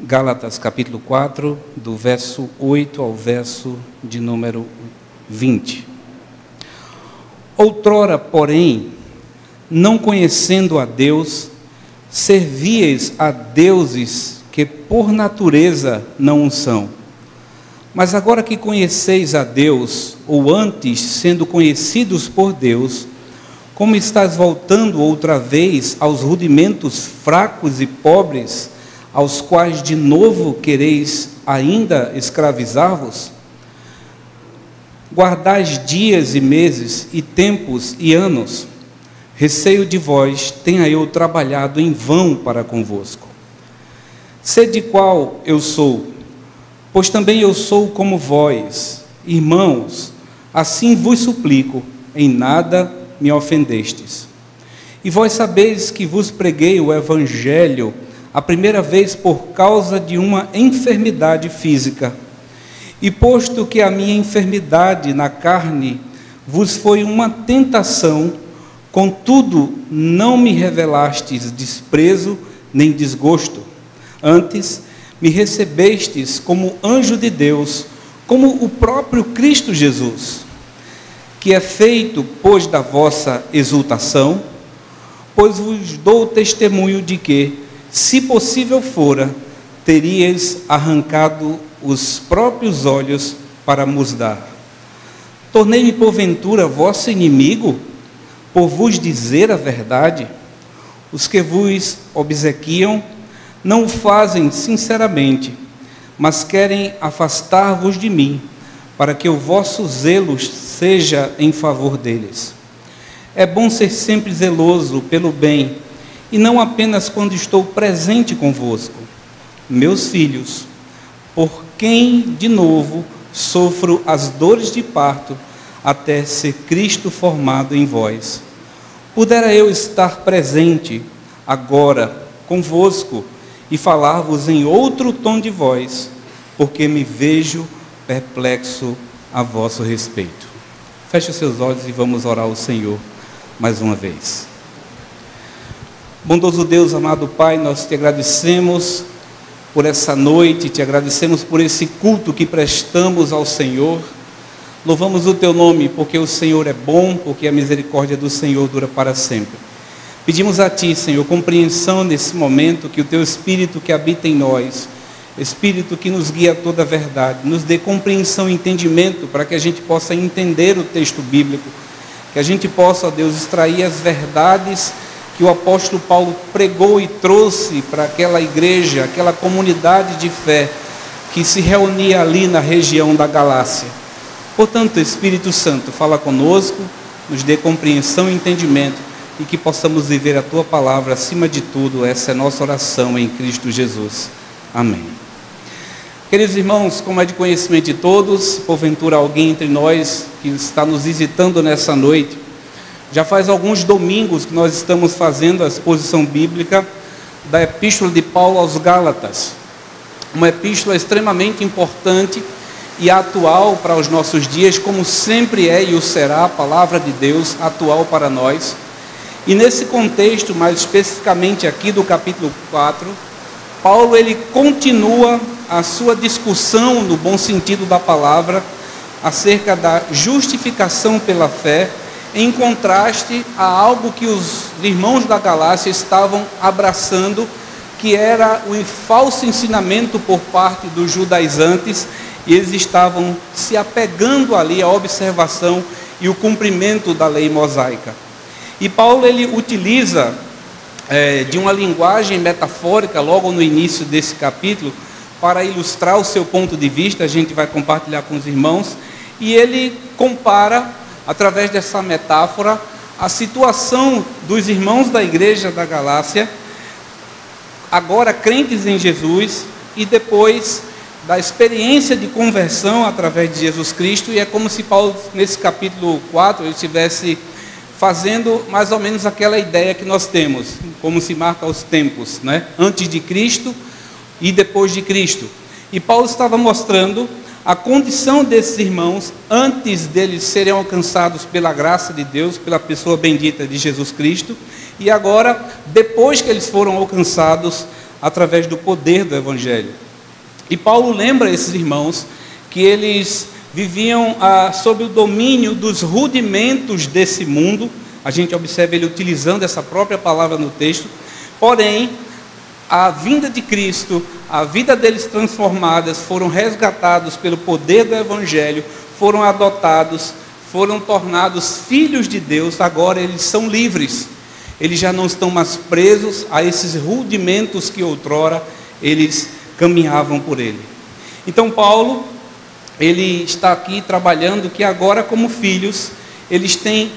Gálatas capítulo 4, do verso 8 ao verso de número 20. Outrora, porém, não conhecendo a Deus, servíeis a deuses que por natureza não o são. Mas agora que conheceis a Deus, ou antes sendo conhecidos por Deus, como estás voltando outra vez aos rudimentos fracos e pobres, aos quais de novo quereis ainda escravizar-vos? Guardais dias e meses, e tempos e anos. Receio de vós, tenha eu trabalhado em vão para convosco. Sede qual eu sou, pois também eu sou como vós, irmãos, assim vos suplico, em nada me ofendestes. E vós sabeis que vos preguei o Evangelho a primeira vez por causa de uma enfermidade física. E posto que a minha enfermidade na carne vos foi uma tentação, contudo não me revelastes desprezo nem desgosto. Antes me recebestes como anjo de Deus, como o próprio Cristo Jesus, que é feito, pois, da vossa exultação, pois vos dou testemunho de que, se possível fora, teríeis arrancado os próprios olhos para vos dar. Tornei-me porventura vosso inimigo, por vos dizer a verdade? Os que vos obsequiam não o fazem sinceramente, mas querem afastar-vos de mim, para que o vosso zelo seja em favor deles. É bom ser sempre zeloso pelo bem, e não apenas quando estou presente convosco. Meus filhos, por quem de novo sofro as dores de parto, até ser Cristo formado em vós. Pudera eu estar presente agora convosco e falar-vos em outro tom de voz, porque me vejo perplexo a vosso respeito. Feche os seus olhos e vamos orar ao Senhor mais uma vez. Bondoso Deus, amado Pai, nós te agradecemos por essa noite, te agradecemos por esse culto que prestamos ao Senhor. Louvamos o teu nome, porque o Senhor é bom, porque a misericórdia do Senhor dura para sempre. Pedimos a ti, Senhor, compreensão nesse momento, que o teu Espírito que habita em nós, Espírito que nos guia a toda a verdade, nos dê compreensão e entendimento para que a gente possa entender o texto bíblico, que a gente possa, ó Deus, extrair as verdades que o apóstolo Paulo pregou e trouxe para aquela igreja, aquela comunidade de fé que se reunia ali na região da Galácia. Portanto, Espírito Santo, fala conosco, nos dê compreensão e entendimento, e que possamos viver a tua palavra acima de tudo. Essa é a nossa oração em Cristo Jesus. Amém. Queridos irmãos, como é de conhecimento de todos, porventura alguém entre nós que está nos visitando nessa noite, já faz alguns domingos que nós estamos fazendo a exposição bíblica da Epístola de Paulo aos Gálatas, uma epístola extremamente importante e atual para os nossos dias, como sempre é e o será a palavra de Deus atual para nós. E nesse contexto, mais especificamente aqui do capítulo 4, Paulo ele continua a sua discussão, no bom sentido da palavra, acerca da justificação pela fé, em contraste a algo que os irmãos da Galácia estavam abraçando, que era o falso ensinamento por parte dos judaizantes, e eles estavam se apegando ali à observação e o cumprimento da lei mosaica. E Paulo ele utiliza de uma linguagem metafórica logo no início desse capítulo para ilustrar o seu ponto de vista. A gente vai compartilhar com os irmãos, e ele compara, através dessa metáfora, a situação dos irmãos da igreja da Galácia, agora crentes em Jesus, e depois da experiência de conversão através de Jesus Cristo. E é como se Paulo, nesse capítulo 4, ele estivesse fazendo mais ou menos aquela ideia que nós temos, como se marca os tempos, né? Antes de Cristo e depois de Cristo. E Paulo estava mostrando a condição desses irmãos antes deles serem alcançados pela graça de Deus, pela pessoa bendita de Jesus Cristo, e agora, depois que eles foram alcançados através do poder do Evangelho. E Paulo lembra esses irmãos que eles viviam sob o domínio dos rudimentos desse mundo. A gente observa ele utilizando essa própria palavra no texto. Porém, a vinda de Cristo, a vida deles transformadas, foram resgatados pelo poder do Evangelho, foram adotados, foram tornados filhos de Deus. Agora eles são livres. Eles já não estão mais presos a esses rudimentos que outrora eles caminhavam por ele. Então Paulo, ele está aqui trabalhando que agora, como filhos, eles têm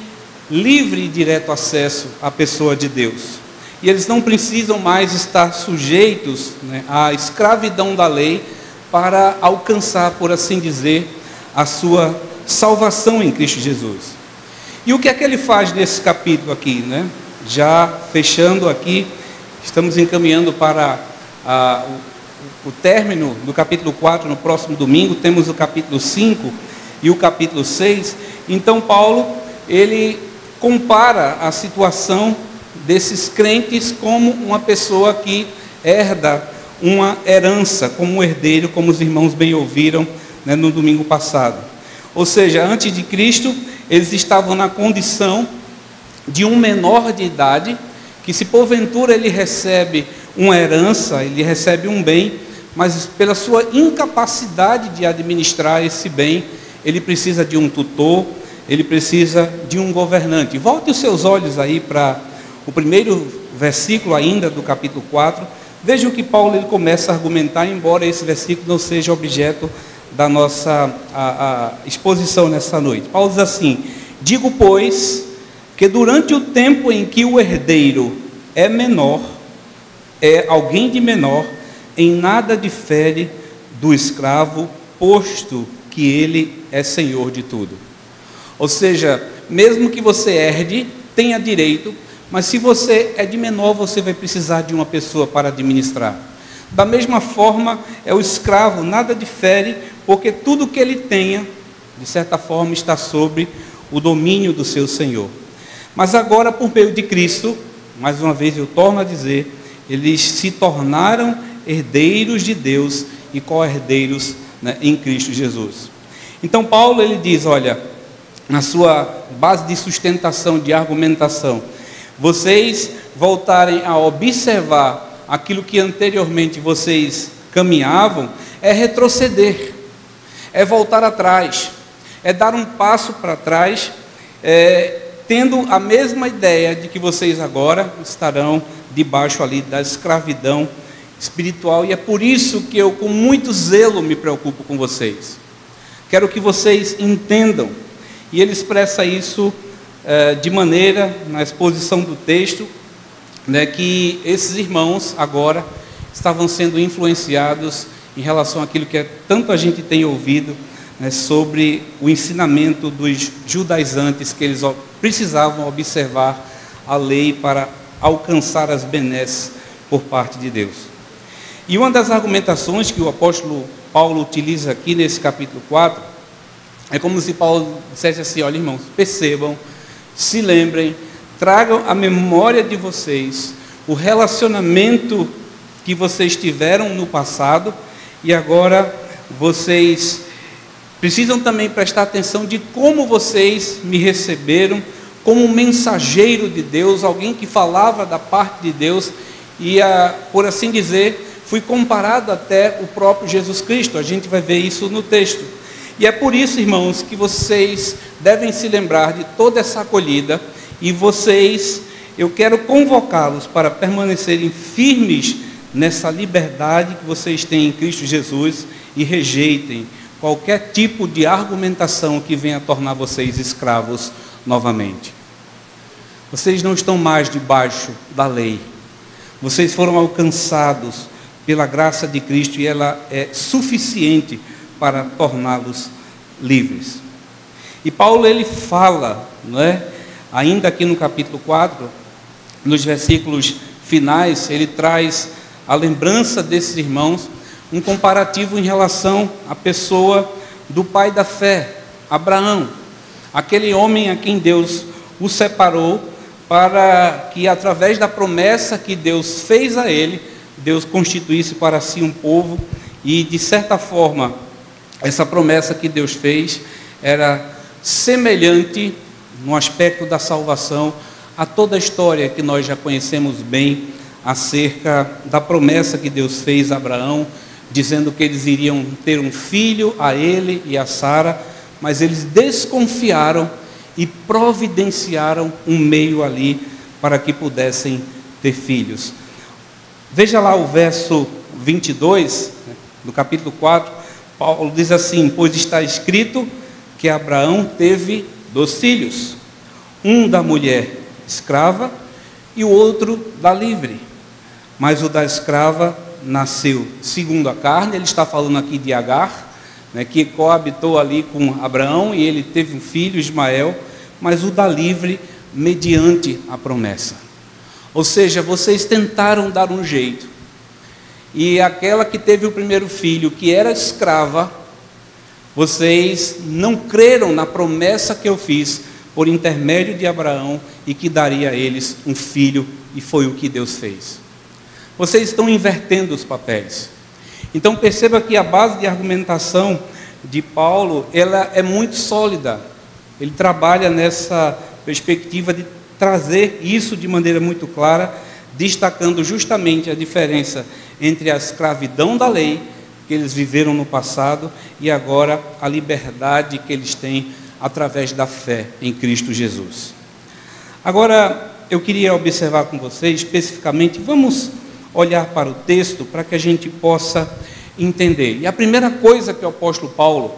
livre e direto acesso à pessoa de Deus. E eles não precisam mais estar sujeitos, à escravidão da lei para alcançar, por assim dizer, a sua salvação em Cristo Jesus. E o que é que ele faz nesse capítulo aqui, Já fechando aqui, estamos encaminhando para o término do capítulo 4, no próximo domingo, temos o capítulo 5 e o capítulo 6. Então Paulo, ele compara a situação desses crentes como uma pessoa que herda uma herança, como um herdeiro, como os irmãos bem ouviram no domingo passado. Ou seja, antes de Cristo, eles estavam na condição de um menor de idade, que se porventura ele recebe uma herança, ele recebe um bem, mas pela sua incapacidade de administrar esse bem, ele precisa de um tutor, ele precisa de um governante. Volte os seus olhos aí para o primeiro versículo ainda do capítulo 4, vejam que Paulo ele começa a argumentar, embora esse versículo não seja objeto da nossa exposição nessa noite. Paulo diz assim: digo, pois, que durante o tempo em que o herdeiro é menor, é alguém de menor, em nada difere do escravo, posto que ele é senhor de tudo. Ou seja, mesmo que você herde, tenha direito, mas se você é de menor, você vai precisar de uma pessoa para administrar. Da mesma forma, é o escravo, nada difere, porque tudo que ele tenha, de certa forma, está sob o domínio do seu senhor. Mas agora, por meio de Cristo, mais uma vez eu torno a dizer, eles se tornaram herdeiros de Deus e co-herdeiros em Cristo Jesus. Então Paulo ele diz, olha, na sua base de sustentação, de argumentação, vocês voltarem a observar aquilo que anteriormente vocês caminhavam, é retroceder, é voltar atrás, é dar um passo para trás, tendo a mesma ideia de que vocês agora estarão debaixo ali da escravidão espiritual, e é por isso que eu com muito zelo me preocupo com vocês. Quero que vocês entendam, e ele expressa isso de maneira, na exposição do texto, que esses irmãos agora estavam sendo influenciados em relação àquilo que tanto a gente tem ouvido, sobre o ensinamento dos judaizantes, que eles precisavam observar a lei para alcançar as benesses por parte de Deus. E uma das argumentações que o apóstolo Paulo utiliza aqui nesse capítulo 4, é como se Paulo dissesse assim: olha, irmãos, percebam, se lembrem, tragam à memória de vocês o relacionamento que vocês tiveram no passado, e agora vocês precisam também prestar atenção de como vocês me receberam como um mensageiro de Deus, alguém que falava da parte de Deus, e por assim dizer, fui comparado até o próprio Jesus Cristo. A gente vai ver isso no texto. E é por isso, irmãos, que vocês devem se lembrar de toda essa acolhida, e eu quero convocá-los para permanecerem firmes nessa liberdade que vocês têm em Cristo Jesus, e rejeitem qualquer tipo de argumentação que venha tornar vocês escravos novamente. Vocês não estão mais debaixo da lei. Vocês foram alcançados pela graça de Cristo, e ela é suficiente para torná-los livres. E Paulo ele fala, ainda aqui no capítulo 4, nos versículos finais, ele traz a lembrança desses irmãos, um comparativo em relação à pessoa do pai da fé, Abraão, aquele homem a quem Deus o separou para que, através da promessa que Deus fez a ele, Deus constituísse para si um povo, e de certa forma, essa promessa que Deus fez era semelhante, no aspecto da salvação, a toda a história que nós já conhecemos bem, acerca da promessa que Deus fez a Abraão, dizendo que eles iriam ter um filho, a ele e a Sara, mas eles desconfiaram e providenciaram um meio ali para que pudessem ter filhos. Veja lá o verso 22, do capítulo 4, Paulo diz assim: pois está escrito que Abraão teve 2 filhos, um da mulher escrava e o outro da livre, mas o da escrava nasceu segundo a carne. Ele está falando aqui de Agar, que coabitou ali com Abraão, e ele teve um filho, Ismael, mas o da livre mediante a promessa. Ou seja, vocês tentaram dar um jeito, e aquela que teve o primeiro filho, que era escrava, vocês não creram na promessa que eu fiz por intermédio de Abraão, e que daria a eles um filho, e foi o que Deus fez. Vocês estão invertendo os papéis. Então perceba que a base de argumentação de Paulo, ela é muito sólida. Ele trabalha nessa perspectiva de trazer isso de maneira muito clara, destacando justamente a diferença entre a escravidão da lei, que eles viveram no passado, e agora a liberdade que eles têm através da fé em Cristo Jesus. Agora, eu queria observar com vocês, especificamente, vamos olhar para o texto para que a gente possa entender. E a primeira coisa que o apóstolo Paulo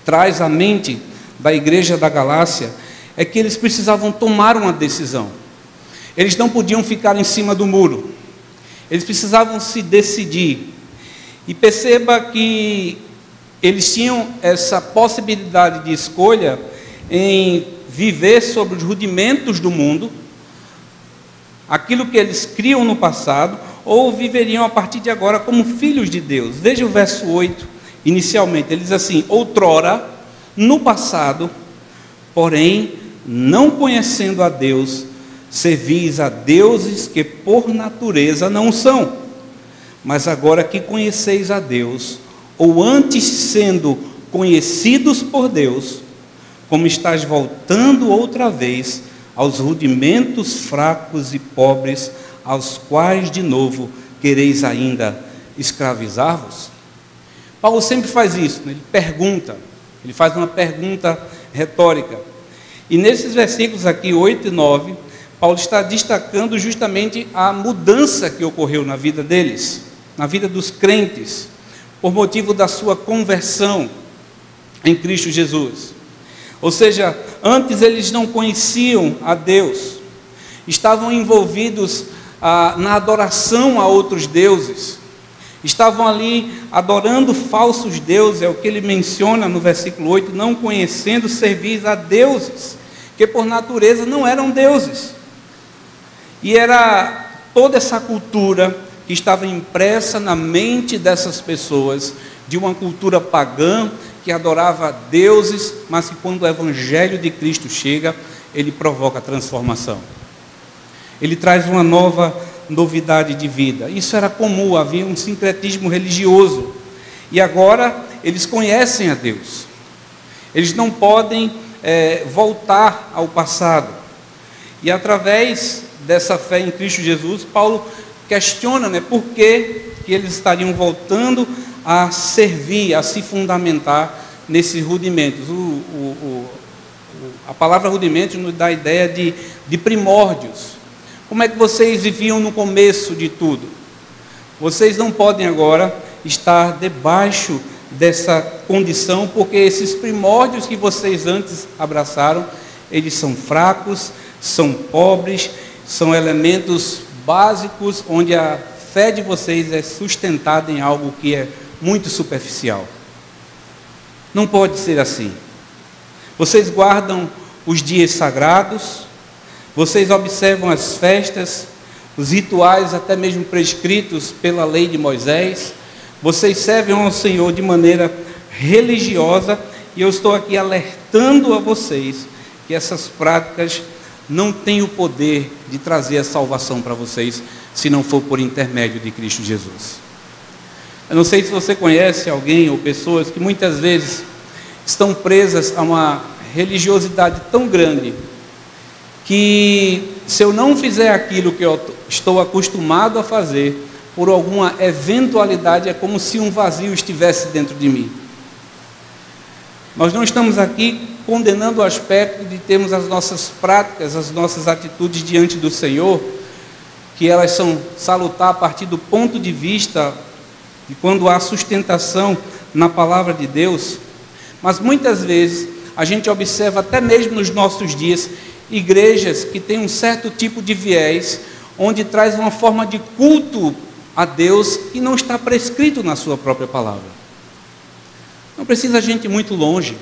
traz à mente da igreja da Galácia é que eles precisavam tomar uma decisão. Eles não podiam ficar em cima do muro. Eles precisavam se decidir. E perceba que eles tinham essa possibilidade de escolha em viver sobre os rudimentos do mundo, aquilo que eles criam no passado, ou viveriam a partir de agora como filhos de Deus. Veja o verso 8, inicialmente, ele diz assim: outrora, no passado, porém, não conhecendo a Deus, servis a deuses que por natureza não são, mas agora que conheceis a Deus, ou antes sendo conhecidos por Deus, como estáis voltando outra vez aos rudimentos fracos e pobres, aos quais de novo quereis ainda escravizar-vos? Paulo sempre faz isso, ele pergunta, ele faz uma pergunta retórica. E nesses versículos aqui, 8 e 9, Paulo está destacando justamente a mudança que ocorreu na vida deles, na vida dos crentes, por motivo da sua conversão em Cristo Jesus. Ou seja, antes eles não conheciam a Deus, estavam envolvidos na adoração a outros deuses, estavam ali adorando falsos deuses, é o que ele menciona no versículo 8, não conhecendo, servis a deuses, que por natureza não eram deuses. E era toda essa cultura que estava impressa na mente dessas pessoas, de uma cultura pagã, que adorava deuses, mas que quando o Evangelho de Cristo chega, ele provoca transformação. Ele traz uma nova novidade de vida. Isso era comum, havia um sincretismo religioso. E agora eles conhecem a Deus. Eles não podem voltar ao passado. E através dessa fé em Cristo Jesus, Paulo questiona, por que eles estariam voltando a servir, a se fundamentar nesses rudimentos. A palavra rudimentos nos dá a ideia de primórdios. Como é que vocês viviam no começo de tudo? Vocês não podem agora estar debaixo dessa condição, porque esses primórdios que vocês antes abraçaram, eles são fracos, são pobres, são elementos básicos onde a fé de vocês é sustentada em algo que é muito superficial. Não pode ser assim. Vocês guardam os dias sagrados, vocês observam as festas, os rituais até mesmo prescritos pela lei de Moisés, vocês servem ao Senhor de maneira religiosa, e eu estou aqui alertando a vocês que essas práticas não tem o poder de trazer a salvação para vocês, se não for por intermédio de Cristo Jesus. Eu não sei se você conhece alguém ou pessoas que muitas vezes estão presas a uma religiosidade tão grande, que se eu não fizer aquilo que eu estou acostumado a fazer, por alguma eventualidade, é como se um vazio estivesse dentro de mim. Nós não estamos aqui condenando o aspecto de termos as nossas práticas, as nossas atitudes diante do Senhor, que elas são salutar a partir do ponto de vista de quando há sustentação na palavra de Deus, mas muitas vezes a gente observa até mesmo nos nossos dias, igrejas que têm um certo tipo de viés, onde traz uma forma de culto a Deus que não está prescrito na sua própria palavra. Não precisa a gente ir muito longe.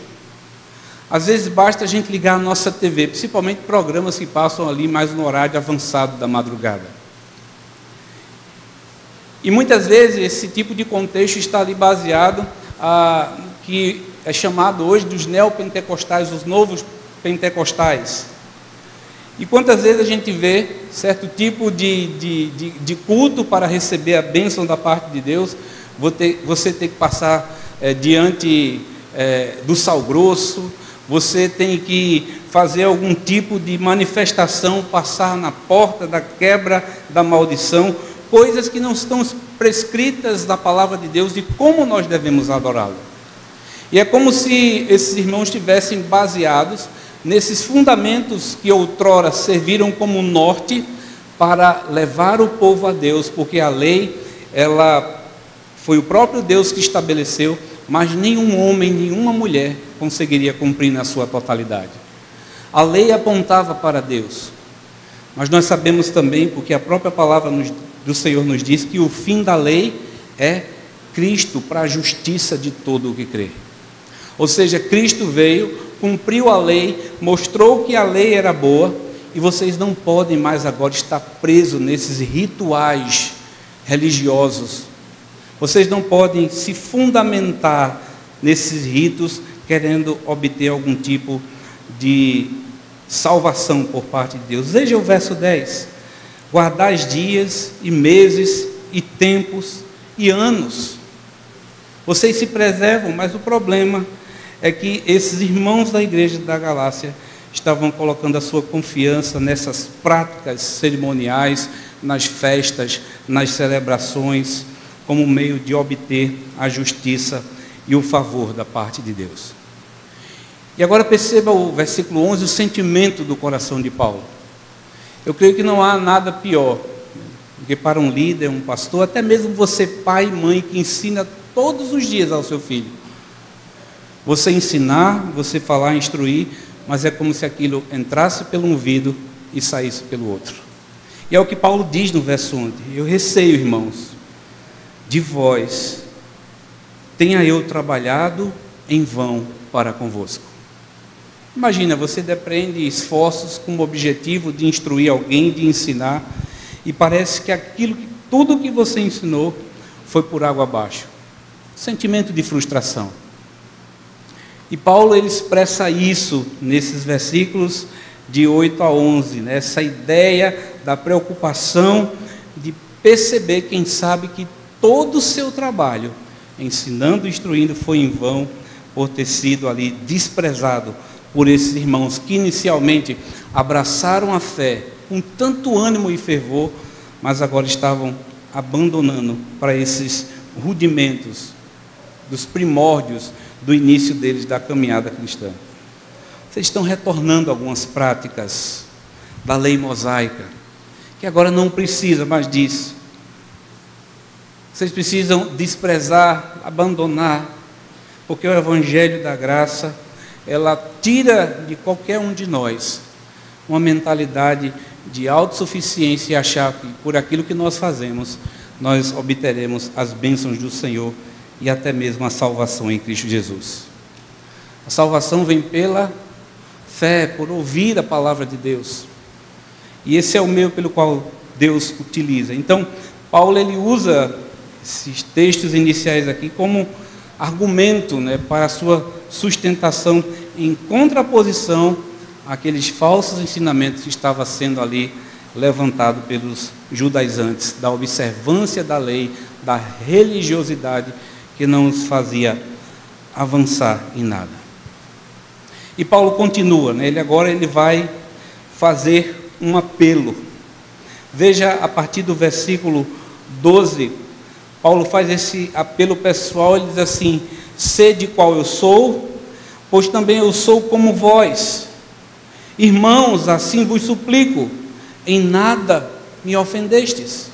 Às vezes basta a gente ligar a nossa TV, principalmente programas que passam ali mais no horário avançado da madrugada. E muitas vezes esse tipo de contexto está ali baseado que é chamado hoje dos neopentecostais, os novos pentecostais. E quantas vezes a gente vê certo tipo de culto para receber a bênção da parte de Deus, você tem que passar diante do sal grosso, você tem que fazer algum tipo de manifestação, passar na porta da quebra da maldição, coisas que não estão prescritas na palavra de Deus de como nós devemos adorá-lo. E é como se esses irmãos estivessem baseados nesses fundamentos que outrora serviram como norte para levar o povo a Deus, porque a lei, ela foi o próprio Deus que estabeleceu, mas nenhum homem, nenhuma mulher conseguiria cumprir na sua totalidade. A lei apontava para Deus, mas nós sabemos também, porque a própria palavra do Senhor nos diz que o fim da lei é Cristo para a justiça de todo o que crê. Ou seja, Cristo veio, cumpriu a lei, mostrou que a lei era boa, e vocês não podem mais agora estar presos nesses rituais religiosos. Vocês não podem se fundamentar nesses ritos, querendo obter algum tipo de salvação por parte de Deus. Veja o verso 10. Guardais dias e meses e tempos e anos. Vocês se preservam, mas o problema é que esses irmãos da igreja da Galácia estavam colocando a sua confiança nessas práticas cerimoniais, nas festas, nas celebrações, como meio de obter a justiça e o favor da parte de Deus. E agora perceba o versículo 11, o sentimento do coração de Paulo. Eu creio que não há nada pior do que para um líder, um pastor, até mesmo você, pai e mãe, que ensina todos os dias ao seu filho. Você ensinar, você falar, instruir, mas é como se aquilo entrasse pelo um ouvido e saísse pelo outro. E é o que Paulo diz no verso 11. Eu receio, irmãos, de vós, tenha eu trabalhado em vão para convosco. Imagina, você depreende esforços com o objetivo de instruir alguém, de ensinar, e parece que tudo que você ensinou foi por água abaixo. Sentimento de frustração. E Paulo, ele expressa isso nesses versículos de 8 a 11, né? Essa ideia da preocupação de perceber, quem sabe, que todo o seu trabalho, ensinando e instruindo, foi em vão, por ter sido ali desprezado por esses irmãos que inicialmente abraçaram a fé com tanto ânimo e fervor, mas agora estavam abandonando para esses rudimentos dos primórdios do início deles da caminhada cristã. Vocês estão retornando algumas práticas da lei mosaica, que agora não precisa mais disso. Vocês precisam desprezar, abandonar, porque o Evangelho da Graça, ela tira de qualquer um de nós uma mentalidade de autossuficiência e achar que por aquilo que nós fazemos, nós obteremos as bênçãos do Senhor e até mesmo a salvação em Cristo Jesus. A salvação vem pela fé, por ouvir a palavra de Deus. E esse é o meio pelo qual Deus utiliza. Então, Paulo, ele usa esses textos iniciais aqui como argumento, né, para a sua sustentação em contraposição aqueles falsos ensinamentos que estavam sendo ali levantado pelos judaizantes, da observância da lei, da religiosidade que não os fazia avançar em nada. E Paulo continua, né? Ele vai fazer um apelo. Veja, a partir do versículo 12, Paulo faz esse apelo pessoal, ele diz assim: sede qual eu sou, pois também eu sou como vós. Irmãos, assim vos suplico, em nada me ofendestes.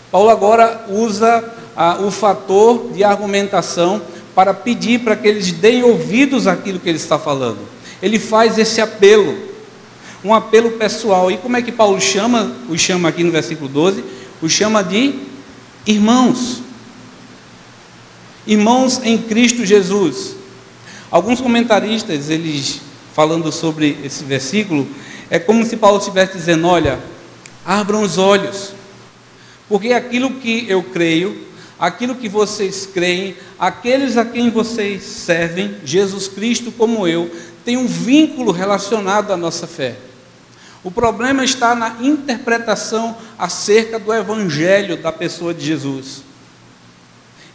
Paulo agora usa o fator de argumentação para pedir para que eles deem ouvidos àquilo que ele está falando. Ele faz esse apelo, um apelo pessoal. E como é que Paulo os chama aqui no versículo 12? Os chama de irmãos. Irmãos em Cristo Jesus. Alguns comentaristas, eles falando sobre esse versículo, é como se Paulo estivesse dizendo: olha, abram os olhos, porque aquilo que eu creio, aquilo que vocês creem, aqueles a quem vocês servem, Jesus Cristo como eu, tem um vínculo relacionado à nossa fé. O problema está na interpretação acerca do Evangelho da pessoa de Jesus.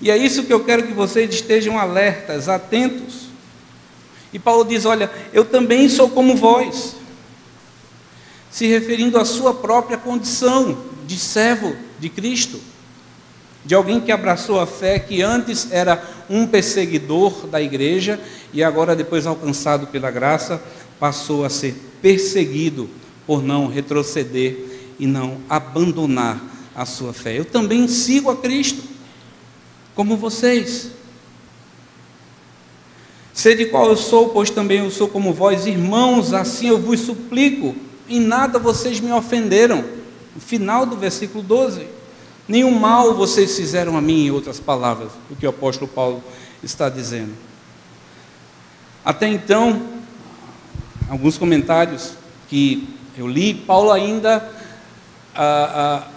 E é isso que eu quero que vocês estejam alertas, atentos. E Paulo diz: olha, eu também sou como vós, se referindo à sua própria condição de servo de Cristo, de alguém que abraçou a fé, que antes era um perseguidor da igreja e agora, depois alcançado pela graça, passou a ser perseguido por não retroceder e não abandonar a sua fé. Eu também sigo a Cristo, como vocês. Sede qual eu sou, pois também eu sou como vós. Irmãos, assim eu vos suplico, em nada vocês me ofenderam. No final do versículo 12. Nenhum mal vocês fizeram a mim, em outras palavras, o que o apóstolo Paulo está dizendo. Até então, alguns comentários que eu li, Paulo ainda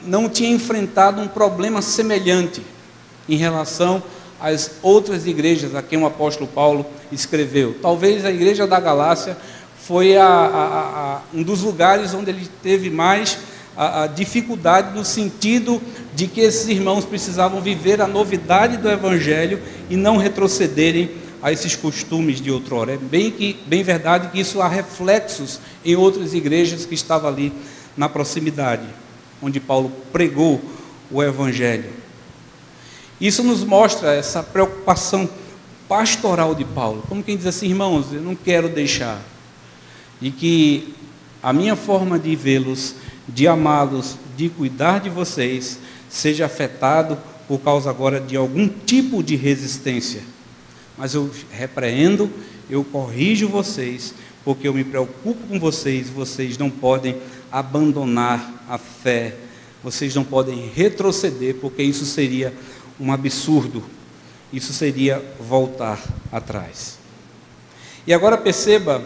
não tinha enfrentado um problema semelhante em relação às outras igrejas a quem o apóstolo Paulo escreveu. Talvez a igreja da Galácia foi um dos lugares onde ele teve mais a dificuldade, no sentido de que esses irmãos precisavam viver a novidade do Evangelho e não retrocederem a esses costumes de outrora. É bem verdade que isso há reflexos em outras igrejas que estavam ali na proximidade, onde Paulo pregou o Evangelho. Isso nos mostra essa preocupação pastoral de Paulo, como quem diz assim: irmãos, eu não quero deixar, e que a minha forma de vê-los, de amá-los, de cuidar de vocês, seja afetado por causa agora de algum tipo de resistência. Mas eu repreendo, eu corrijo vocês, porque eu me preocupo com vocês. Vocês não podem abandonar a fé, vocês não podem retroceder, porque isso seria um absurdo, isso seria voltar atrás. E agora perceba,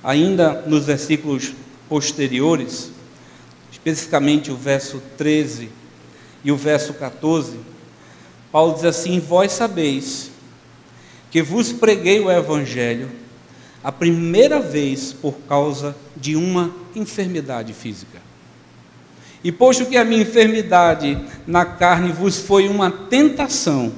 ainda nos versículos posteriores, especificamente o verso 13 e o verso 14, Paulo diz assim: vós sabeis que vos preguei o Evangelho a primeira vez por causa de uma enfermidade física. E posto que a minha enfermidade na carne vos foi uma tentação,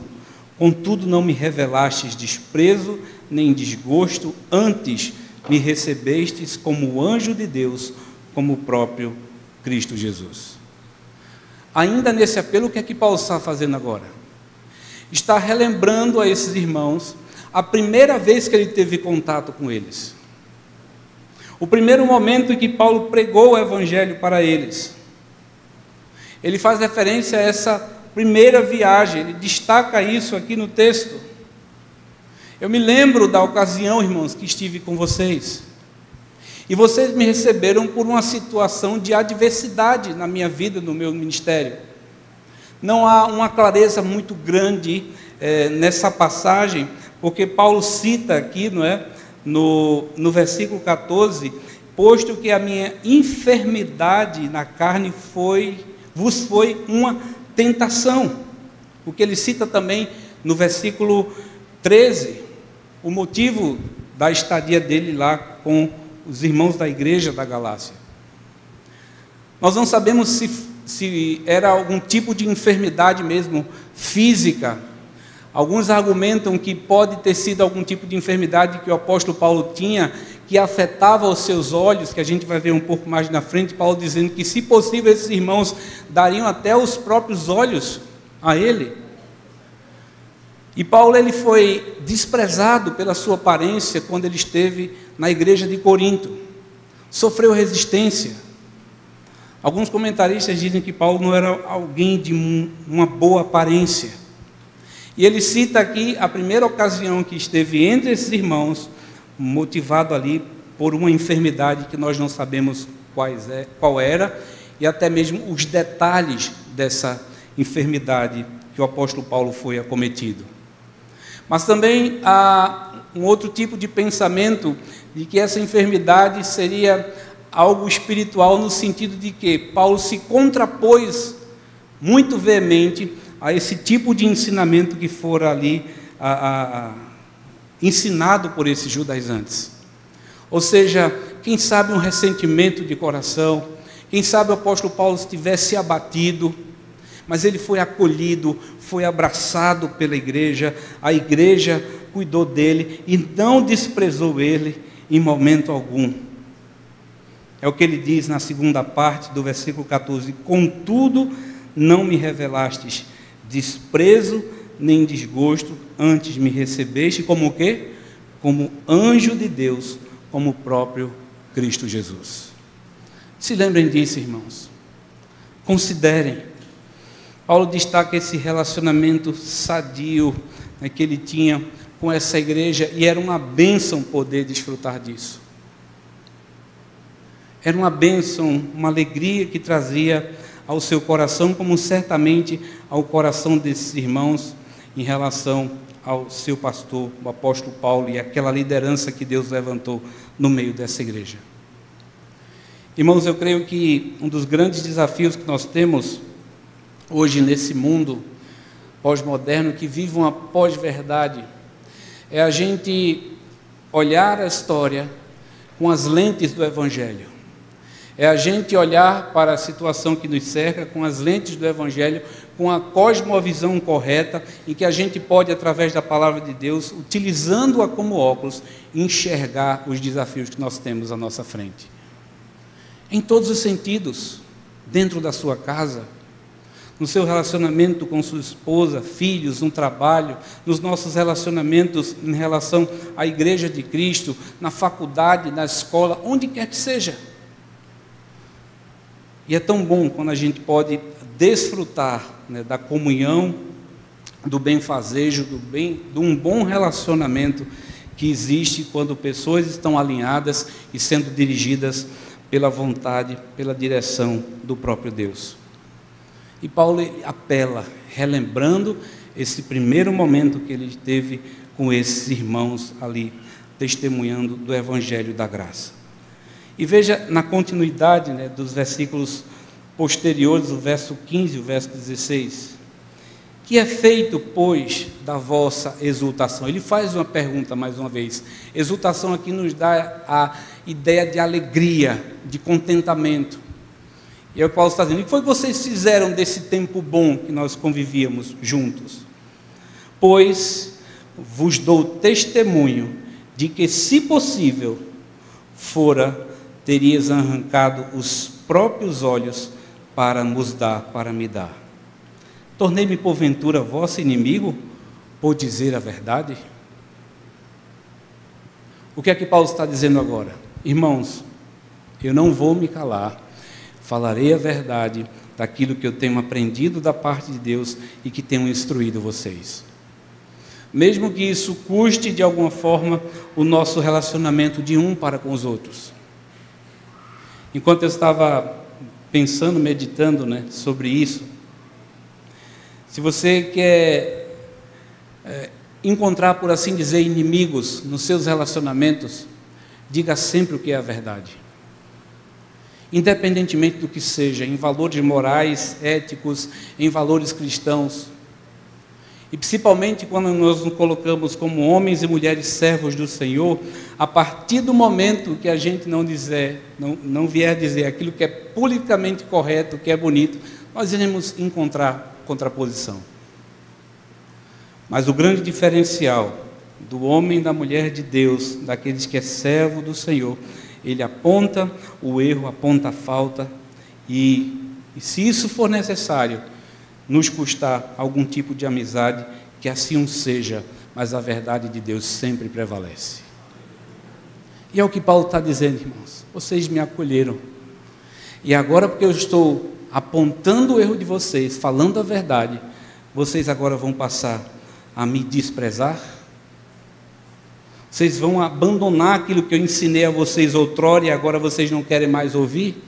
contudo não me revelastes desprezo nem desgosto, antes me recebestes como anjo de Deus, como o próprio Cristo Jesus. Ainda nesse apelo, o que é que Paulo está fazendo agora? Está relembrando a esses irmãos a primeira vez que ele teve contato com eles. O primeiro momento em que Paulo pregou o Evangelho para eles. Ele faz referência a essa primeira viagem, ele destaca isso aqui no texto. Eu me lembro da ocasião, irmãos, que estive com vocês. E vocês me receberam por uma situação de adversidade na minha vida, no meu ministério. Não há uma clareza muito grande nessa passagem, porque Paulo cita aqui, não é, no versículo 14, posto que a minha enfermidade na carne vos foi uma tentação. O que ele cita também no versículo 13, o motivo da estadia dele lá com os irmãos da igreja da Galácia. Nós não sabemos se era algum tipo de enfermidade mesmo, física. Alguns argumentam que pode ter sido algum tipo de enfermidade que o apóstolo Paulo tinha, que afetava os seus olhos, que a gente vai ver um pouco mais na frente, Paulo dizendo que, se possível, esses irmãos dariam até os próprios olhos a ele. E Paulo, ele foi desprezado pela sua aparência quando ele esteve na igreja de Corinto. Sofreu resistência. Alguns comentaristas dizem que Paulo não era alguém de uma boa aparência. E ele cita aqui a primeira ocasião que esteve entre esses irmãos, motivado ali por uma enfermidade que nós não sabemos qual era, e até mesmo os detalhes dessa enfermidade que o apóstolo Paulo foi acometido. Mas também há um outro tipo de pensamento de que essa enfermidade seria algo espiritual, no sentido de que Paulo se contrapôs muito veemente a esse tipo de ensinamento que fora ali ensinado por esses judaizantes. Ou seja, quem sabe um ressentimento de coração, quem sabe o apóstolo Paulo estivesse abatido, mas ele foi acolhido, foi abraçado pela igreja, a igreja cuidou dele e não desprezou ele em momento algum. É o que ele diz na segunda parte do versículo 14: contudo, não me revelastes desprezo nem desgosto, antes me recebeste como o quê? Como anjo de Deus, como o próprio Cristo Jesus. Se lembrem disso, irmãos. Considerem. Paulo destaca esse relacionamento sadio, né, que ele tinha com essa igreja, e era uma bênção poder desfrutar disso. Era uma bênção, uma alegria que trazia ao seu coração, como certamente ao coração desses irmãos, em relação ao seu pastor, o apóstolo Paulo, e aquela liderança que Deus levantou no meio dessa igreja. Irmãos, eu creio que um dos grandes desafios que nós temos hoje nesse mundo pós-moderno, que vive uma pós-verdade, é a gente olhar a história com as lentes do Evangelho. É a gente olhar para a situação que nos cerca com as lentes do Evangelho, com a cosmovisão correta, e que a gente pode, através da palavra de Deus, utilizando-a como óculos, enxergar os desafios que nós temos à nossa frente. Em todos os sentidos, dentro da sua casa, no seu relacionamento com sua esposa, filhos, no trabalho, nos nossos relacionamentos em relação à igreja de Cristo, na faculdade, na escola, onde quer que seja. E é tão bom quando a gente pode desfrutar, né, da comunhão, do benfazejo, de um bom relacionamento que existe quando pessoas estão alinhadas e sendo dirigidas pela vontade, pela direção do próprio Deus. E Paulo apela, relembrando esse primeiro momento que ele teve com esses irmãos ali, testemunhando do Evangelho da Graça. E veja na continuidade, né, dos versículos posteriores, o verso 15 e o verso 16. Que é feito, pois, da vossa exultação? Ele faz uma pergunta mais uma vez. Exultação aqui nos dá a ideia de alegria, de contentamento. E é o que Paulo está dizendo: o que foi que vocês fizeram desse tempo bom que nós convivíamos juntos? Pois vos dou testemunho de que, se possível, terias arrancado os próprios olhos para me dar. Tornei-me porventura vosso inimigo por dizer a verdade? O que é que Paulo está dizendo agora? Irmãos, eu não vou me calar, falarei a verdade daquilo que eu tenho aprendido da parte de Deus e que tenho instruído vocês. Mesmo que isso custe de alguma forma o nosso relacionamento de um para com os outros. Enquanto eu estava pensando, meditando, né, sobre isso, se você quer encontrar, por assim dizer, inimigos nos seus relacionamentos, diga sempre o que é a verdade. Independentemente do que seja, em valores morais, éticos, em valores cristãos. E principalmente quando nós nos colocamos como homens e mulheres servos do Senhor, a partir do momento que a gente não vier dizer aquilo que é politicamente correto, que é bonito, nós iremos encontrar contraposição. Mas o grande diferencial do homem e da mulher de Deus, daqueles que é servo do Senhor, ele aponta o erro, aponta a falta, e se isso for necessário, nos custar algum tipo de amizade, que assim seja, mas a verdade de Deus sempre prevalece. E é o que Paulo está dizendo, irmãos. Vocês me acolheram. E agora, porque eu estou apontando o erro de vocês, falando a verdade, vocês agora vão passar a me desprezar? Vocês vão abandonar aquilo que eu ensinei a vocês outrora e agora vocês não querem mais ouvir?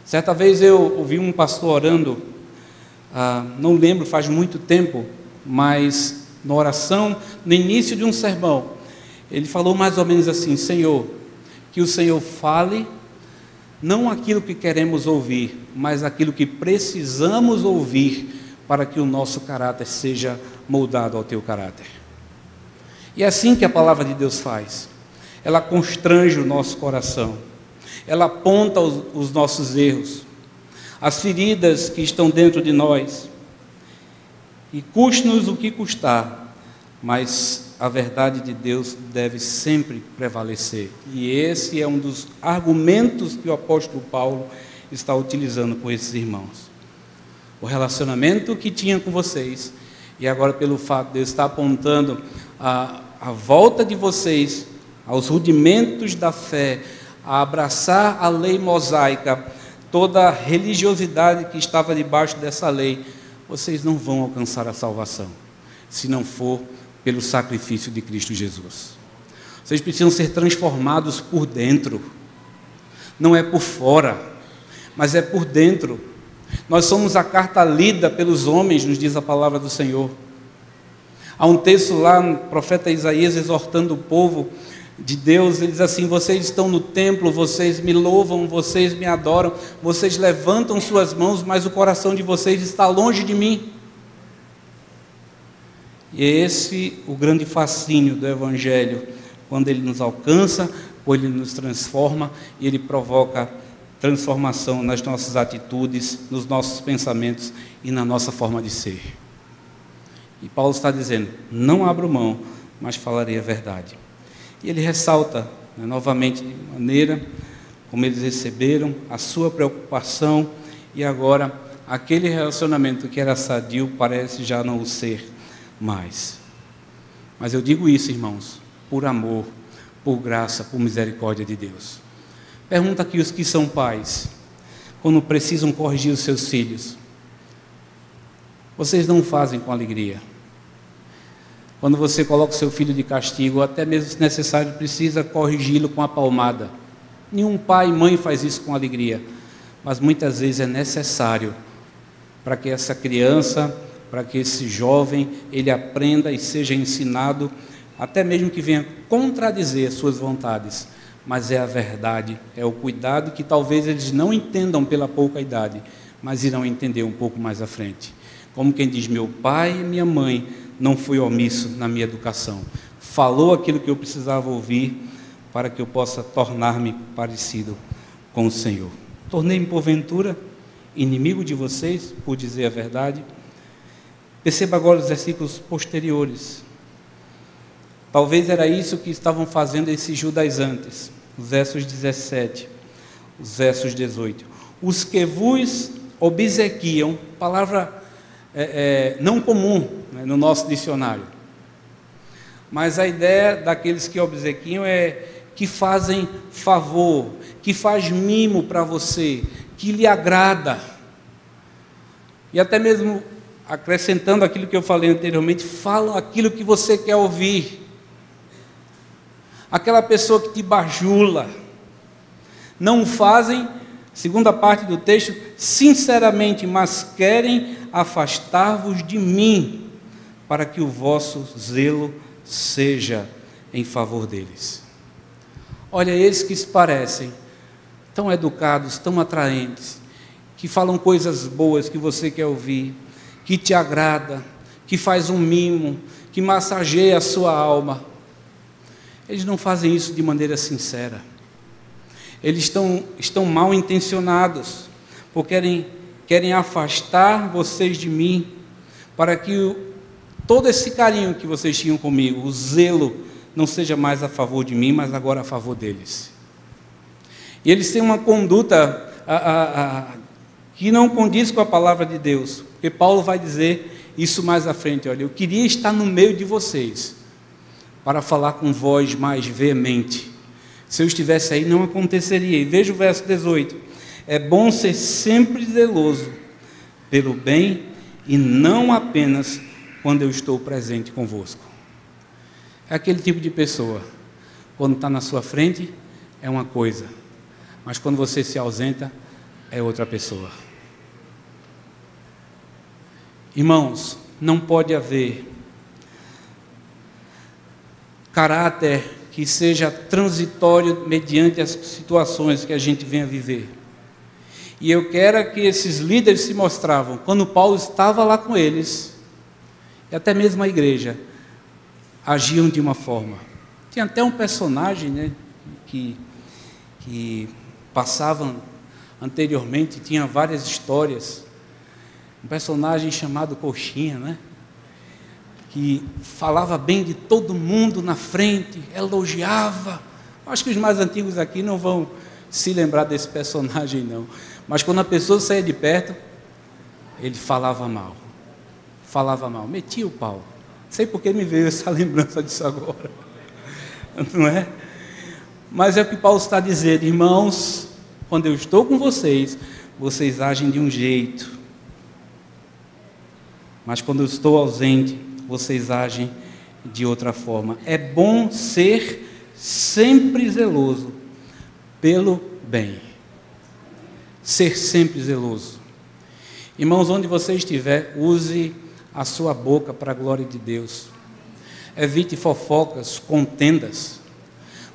Certa vez eu ouvi um pastor orando, não lembro, faz muito tempo, mas na oração, no início de um sermão, ele falou mais ou menos assim: Senhor, que o Senhor fale, não aquilo que queremos ouvir, mas aquilo que precisamos ouvir, para que o nosso caráter seja moldado ao teu caráter. E é assim que a palavra de Deus faz. Ela constrange o nosso coração, ela aponta os nossos erros, as feridas que estão dentro de nós, e custe-nos o que custar, mas a verdade de Deus deve sempre prevalecer. E esse é um dos argumentos que o apóstolo Paulo está utilizando com esses irmãos. O relacionamento que tinha com vocês, e agora pelo fato de Deus estar apontando a volta de vocês aos rudimentos da fé, a abraçar a lei mosaica, toda a religiosidade que estava debaixo dessa lei, vocês não vão alcançar a salvação, se não for pelo sacrifício de Cristo Jesus. Vocês precisam ser transformados por dentro, não é por fora, mas é por dentro. Nós somos a carta lida pelos homens, nos diz a palavra do Senhor. Há um texto lá no profeta Isaías exortando o povo de Deus, ele diz assim: vocês estão no templo, vocês me louvam, vocês me adoram, vocês levantam suas mãos, mas o coração de vocês está longe de mim. E é esse o grande fascínio do Evangelho, quando ele nos alcança, quando ele nos transforma, e ele provoca transformação nas nossas atitudes, nos nossos pensamentos e na nossa forma de ser. E Paulo está dizendo: não abro mão, mas falarei a verdade. E ele ressalta, novamente, de maneira como eles receberam a sua preocupação, e agora aquele relacionamento que era sadio parece já não o ser mais. Mas eu digo isso, irmãos, por amor, por graça, por misericórdia de Deus. Pergunta aqui os que são pais, quando precisam corrigir os seus filhos, vocês não fazem com alegria? Quando você coloca o seu filho de castigo, ou até mesmo se necessário, precisa corrigi-lo com a palmada. Nenhum pai e mãe faz isso com alegria, mas muitas vezes é necessário para que essa criança, para que esse jovem, ele aprenda e seja ensinado, até mesmo que venha contradizer as suas vontades, mas é a verdade, é o cuidado que talvez eles não entendam pela pouca idade, mas irão entender um pouco mais à frente. Como quem diz: meu pai e minha mãe não foi omisso na minha educação, falou aquilo que eu precisava ouvir para que eu possa tornar-me parecido com o Senhor. Tornei-me porventura inimigo de vocês por dizer a verdade? Perceba agora os versículos posteriores. Talvez era isso que estavam fazendo esses judaizantes, os versos 17, os versos 18. Os que vos obsequiam, palavra não comum, né, no nosso dicionário, mas a ideia daqueles que obsequiam é que fazem favor, que faz mimo para você, que lhe agrada, e até mesmo acrescentando aquilo que eu falei anteriormente, falam aquilo que você quer ouvir. Aquela pessoa que te bajula, não fazem, segunda parte do texto, sinceramente, mas querem afastar-vos de mim, para que o vosso zelo seja em favor deles. Olha, esses que se parecem tão educados, tão atraentes, que falam coisas boas que você quer ouvir, que te agrada, que faz um mimo, que massageia a sua alma. Eles não fazem isso de maneira sincera. Eles estão mal intencionados, porque querem afastar vocês de mim, para que todo esse carinho que vocês tinham comigo, o zelo, não seja mais a favor de mim, mas agora a favor deles. E eles têm uma conduta que não condiz com a palavra de Deus, porque Paulo vai dizer isso mais à frente. Olha, eu queria estar no meio de vocês, para falar com voz mais veemente. Se eu estivesse aí, não aconteceria. E veja o verso 18. É bom ser sempre zeloso pelo bem e não apenas quando eu estou presente convosco. É aquele tipo de pessoa, quando está na sua frente, é uma coisa, mas quando você se ausenta, é outra pessoa. Irmãos, não pode haver caráter que seja transitório mediante as situações que a gente vem a viver. E eu quero que esses líderes se mostravam, quando Paulo estava lá com eles, e até mesmo a igreja, agiam de uma forma. Tinha até um personagem, né, que passava anteriormente, tinha várias histórias, um personagem chamado Coxinha, né, que falava bem de todo mundo na frente, elogiava. Acho que os mais antigos aqui não vão se lembrar desse personagem, não. Mas quando a pessoa saía de perto, ele falava mal, metia o pau. Não sei por que me veio essa lembrança disso agora, não é? Mas é o que Paulo está dizendo, irmãos, quando eu estou com vocês, vocês agem de um jeito, mas quando eu estou ausente, vocês agem de outra forma. É bom ser sempre zeloso pelo bem. Ser sempre zeloso. Irmãos, onde você estiver, use a sua boca para a glória de Deus. Evite fofocas, contendas,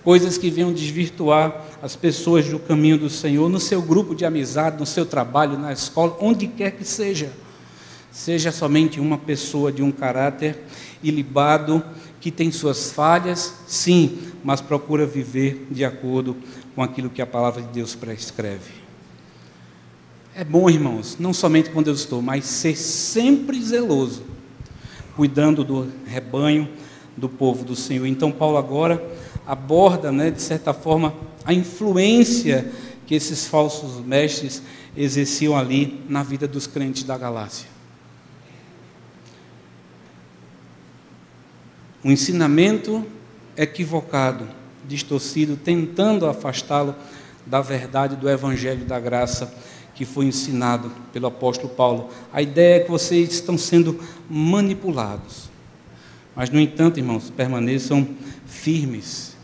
coisas que venham desvirtuar as pessoas do caminho do Senhor, no seu grupo de amizade, no seu trabalho, na escola, onde quer que seja. Seja somente uma pessoa de um caráter ilibado, que tem suas falhas, sim, mas procura viver de acordo com aquilo que a palavra de Deus prescreve. É bom, irmãos, não somente quando eu estou, mas ser sempre zeloso, cuidando do rebanho, do povo do Senhor. Então Paulo agora aborda, né, de certa forma, a influência que esses falsos mestres exerciam ali na vida dos crentes da Galácia. Um ensinamento equivocado, distorcido, tentando afastá-lo da verdade do Evangelho da Graça que foi ensinado pelo apóstolo Paulo. A ideia é que vocês estão sendo manipulados. Mas, no entanto, irmãos, permaneçam firmes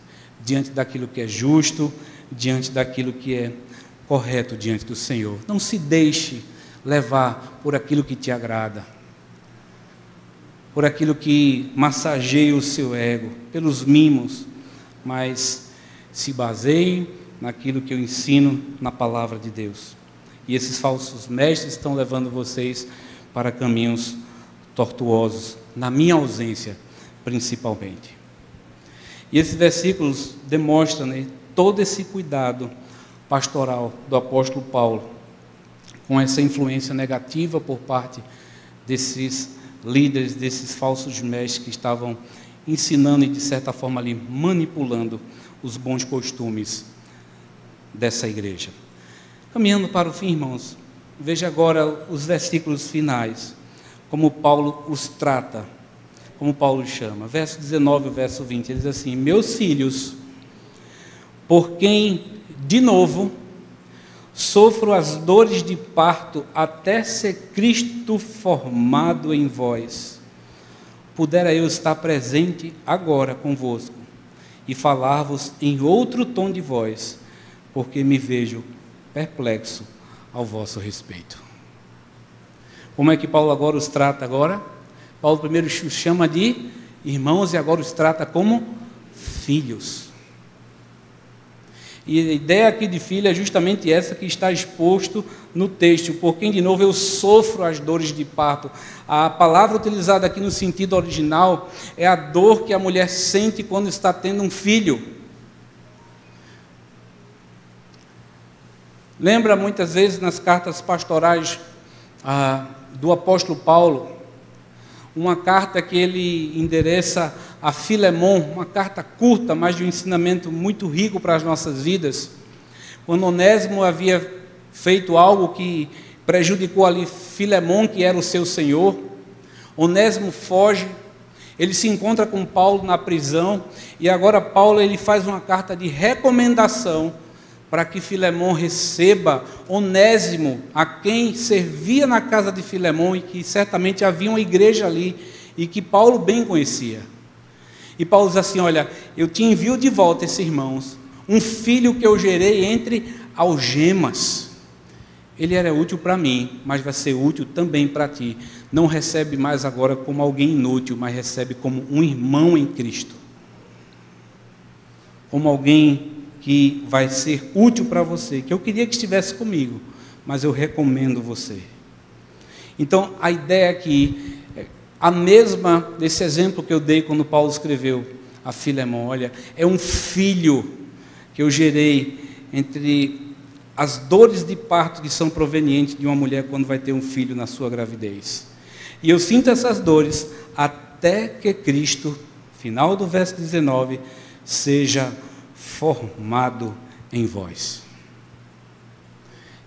diante daquilo que é justo, diante daquilo que é correto diante do Senhor. Não se deixe levar por aquilo que te agrada, por aquilo que massageia o seu ego, pelos mimos, mas se baseie naquilo que eu ensino na palavra de Deus. E esses falsos mestres estão levando vocês para caminhos tortuosos, na minha ausência, principalmente. E esses versículos demonstram, né, todo esse cuidado pastoral do apóstolo Paulo, com essa influência negativa por parte desses líderes, desses falsos mestres que estavam ensinando e, de certa forma, ali manipulando os bons costumes dessa igreja. Caminhando para o fim, irmãos, veja agora os versículos finais, como Paulo os trata, como Paulo chama. Verso 19 e verso 20, ele diz assim: meus filhos, por quem, de novo, sofro as dores de parto até ser Cristo formado em vós, pudera eu estar presente agora convosco e falar-vos em outro tom de voz, porque me vejo perplexo ao vosso respeito. Como é que Paulo agora os trata agora? Paulo primeiro os chama de irmãos e agora os trata como filhos. E a ideia aqui de filho é justamente essa que está exposto no texto, porque, de novo, eu sofro as dores de parto. A palavra utilizada aqui no sentido original é a dor que a mulher sente quando está tendo um filho. Lembra muitas vezes nas cartas pastorais do apóstolo Paulo, uma carta que ele endereça a Filemon, uma carta curta, mas de um ensinamento muito rico para as nossas vidas. Quando Onésimo havia feito algo que prejudicou ali Filemon, que era o seu senhor, Onésimo foge, ele se encontra com Paulo na prisão, e agora Paulo ele faz uma carta de recomendação para que Filemon receba Onésimo, a quem servia na casa de Filemon, e que certamente havia uma igreja ali, e que Paulo bem conhecia. E Paulo diz assim: olha, eu te envio de volta esses irmãos, um filho que eu gerei entre algemas. Ele era útil para mim, mas vai ser útil também para ti. Não recebe mais agora como alguém inútil, mas recebe como um irmão em Cristo. Como alguém que vai ser útil para você, que eu queria que estivesse comigo, mas eu recomendo você. Então, a ideia aqui, a mesma desse exemplo que eu dei quando Paulo escreveu a Filemon, olha, é um filho que eu gerei entre as dores de parto que são provenientes de uma mulher quando vai ter um filho na sua gravidez. E eu sinto essas dores até que Cristo, final do verso 19, seja formado em vós.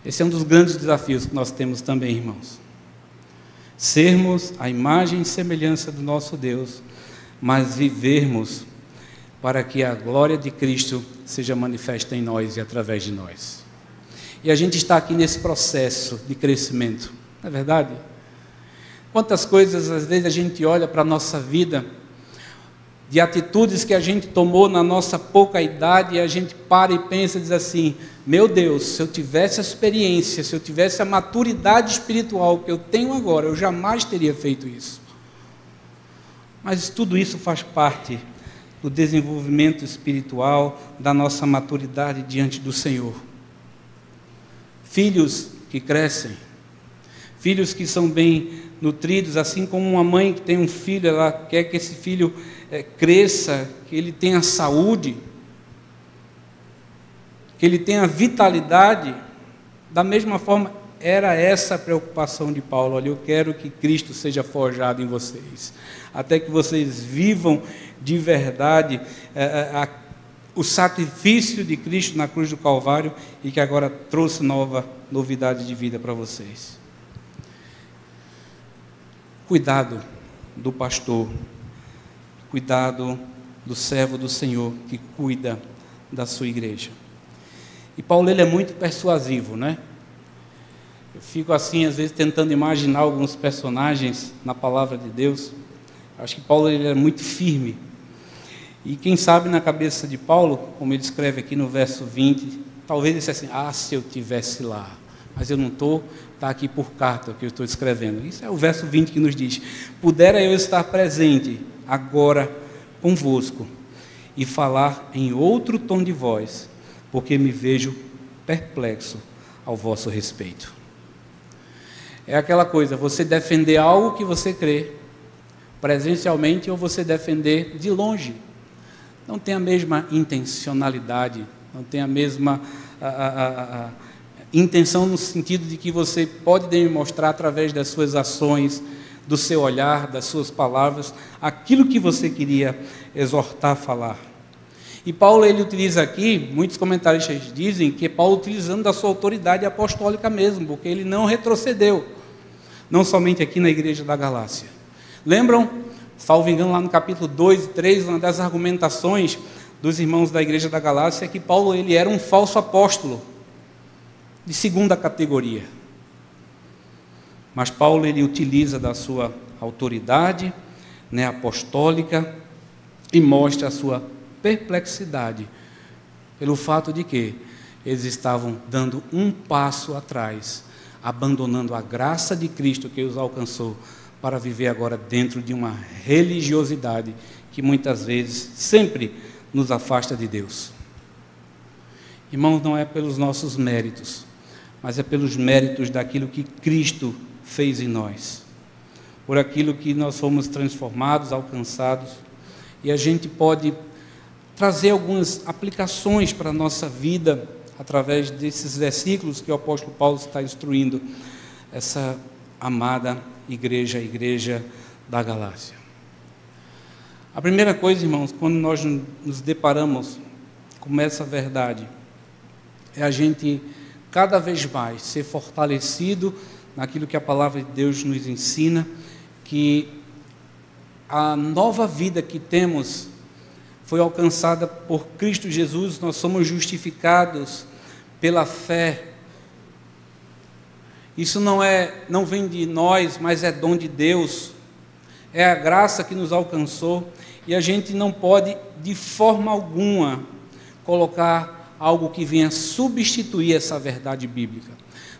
Esse é um dos grandes desafios que nós temos também, irmãos. Sermos a imagem e semelhança do nosso Deus, mas vivermos para que a glória de Cristo seja manifesta em nós e através de nós. E a gente está aqui nesse processo de crescimento, não é verdade? Quantas coisas às vezes a gente olha para a nossa vida, de atitudes que a gente tomou na nossa pouca idade, e a gente para e pensa e diz assim: meu Deus, se eu tivesse a experiência, se eu tivesse a maturidade espiritual que eu tenho agora, eu jamais teria feito isso. Mas tudo isso faz parte do desenvolvimento espiritual, da nossa maturidade diante do Senhor. Filhos que crescem, filhos que são bem nutridos, assim como uma mãe que tem um filho, ela quer que esse filho cresça, que ele tenha saúde, que ele tenha vitalidade. Da mesma forma, era essa a preocupação de Paulo: olha, eu quero que Cristo seja forjado em vocês, até que vocês vivam de verdade o sacrifício de Cristo na cruz do Calvário, e que agora trouxe novidade de vida para vocês. Cuidado do pastor, cuidado do servo do Senhor que cuida da sua igreja. E Paulo, ele é muito persuasivo, né? Eu fico assim, às vezes, tentando imaginar alguns personagens na palavra de Deus. Acho que Paulo, ele é muito firme. E quem sabe na cabeça de Paulo, como ele escreve aqui no verso 20, talvez ele disse assim: se eu tivesse lá. Mas eu não estou, está aqui por carta que eu estou escrevendo. Isso é o verso 20 que nos diz: pudera eu estar presente agora convosco e falar em outro tom de voz, porque me vejo perplexo ao vosso respeito. É aquela coisa, você defender algo que você crê presencialmente, ou você defender de longe. Não tem a mesma intencionalidade, não tem a mesma intenção, no sentido de que você pode demonstrar através das suas ações, do seu olhar, das suas palavras, aquilo que você queria exortar, falar. E Paulo, ele utiliza aqui, muitos comentaristas dizem que Paulo utilizando da sua autoridade apostólica mesmo, porque ele não retrocedeu, não somente aqui na igreja da Galácia. Lembram, salvo engano, lá no capítulo 2 e 3, uma das argumentações dos irmãos da igreja da Galácia é que Paulo, ele era um falso apóstolo, de segunda categoria. Mas Paulo, ele utiliza da sua autoridade, né, apostólica, e mostra a sua perplexidade pelo fato de que eles estavam dando um passo atrás, abandonando a graça de Cristo que os alcançou, para viver agora dentro de uma religiosidade que muitas vezes, sempre nos afasta de Deus. Irmãos, não é pelos nossos méritos, mas é pelos méritos daquilo que Cristo fez em nós, por aquilo que nós fomos transformados, alcançados, e a gente pode trazer algumas aplicações para a nossa vida através desses versículos que o apóstolo Paulo está instruindo essa amada igreja, a igreja da Galácia. A primeira coisa, irmãos, quando nós nos deparamos com essa verdade, é a gente cada vez mais ser fortalecido naquilo que a palavra de Deus nos ensina, que a nova vida que temos foi alcançada por Cristo Jesus. Nós somos justificados pela fé. Isso não vem de nós, mas é dom de Deus. É a graça que nos alcançou, e a gente não pode de forma alguma colocar algo que venha substituir essa verdade bíblica.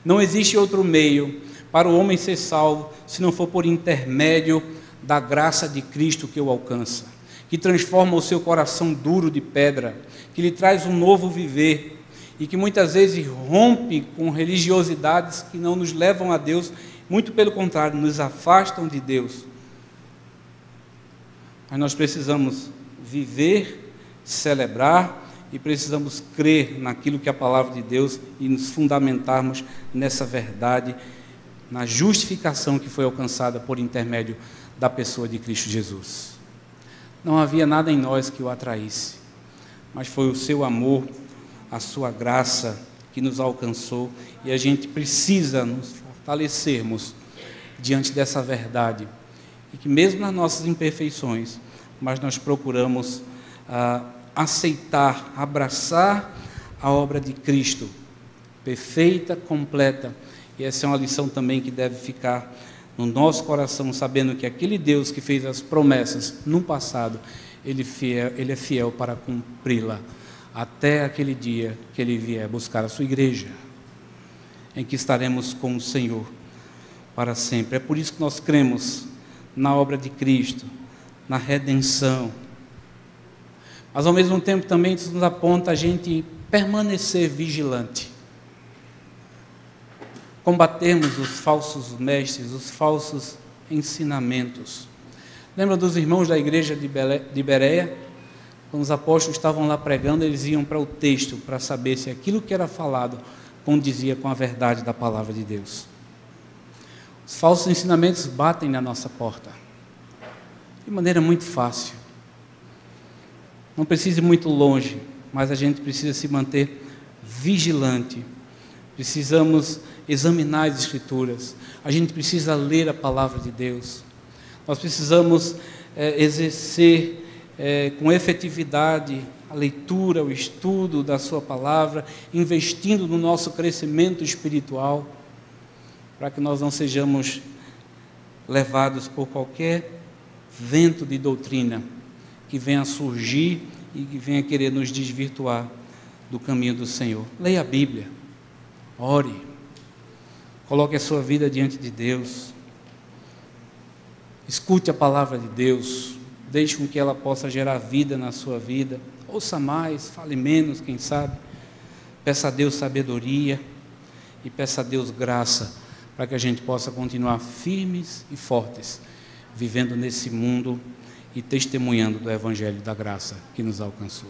Não existe outro meio para o homem ser salvo se não for por intermédio da graça de Cristo que o alcança, que transforma o seu coração duro de pedra, que lhe traz um novo viver, e que muitas vezes rompe com religiosidades que não nos levam a Deus, muito pelo contrário, nos afastam de Deus. Mas nós precisamos viver, celebrar, e precisamos crer naquilo que é a palavra de Deus e nos fundamentarmos nessa verdade, na justificação que foi alcançada por intermédio da pessoa de Cristo Jesus. Não havia nada em nós que o atraísse, mas foi o seu amor, a sua graça que nos alcançou, e a gente precisa nos fortalecermos diante dessa verdade, e que mesmo nas nossas imperfeições, mas nós procuramos aceitar, abraçar a obra de Cristo, perfeita, completa. E essa é uma lição também que deve ficar no nosso coração, sabendo que aquele Deus que fez as promessas no passado, Ele é fiel para cumpri-la, até aquele dia que Ele vier buscar a sua igreja, em que estaremos com o Senhor para sempre. É por isso que nós cremos na obra de Cristo, na redenção, mas ao mesmo tempo também isso nos aponta a gente permanecer vigilante, combatermos os falsos mestres, os falsos ensinamentos. Lembra dos irmãos da igreja de Bereia? Quando os apóstolos estavam lá pregando, eles iam para o texto para saber se aquilo que era falado condizia com a verdade da palavra de Deus. Os falsos ensinamentos batem na nossa porta de maneira muito fácil. Não precisa ir muito longe, mas a gente precisa se manter vigilante. Precisamos examinar as Escrituras. A gente precisa ler a palavra de Deus. Nós precisamos exercer com efetividade a leitura, o estudo da sua palavra, investindo no nosso crescimento espiritual, para que nós não sejamos levados por qualquer vento de doutrina que venha surgir e que venha querer nos desvirtuar do caminho do Senhor. Leia a Bíblia, ore, coloque a sua vida diante de Deus, escute a palavra de Deus, deixe com que ela possa gerar vida na sua vida. Ouça mais, fale menos, quem sabe. Peça a Deus sabedoria e peça a Deus graça, para que a gente possa continuar firmes e fortes, vivendo nesse mundo e testemunhando do Evangelho da graça que nos alcançou.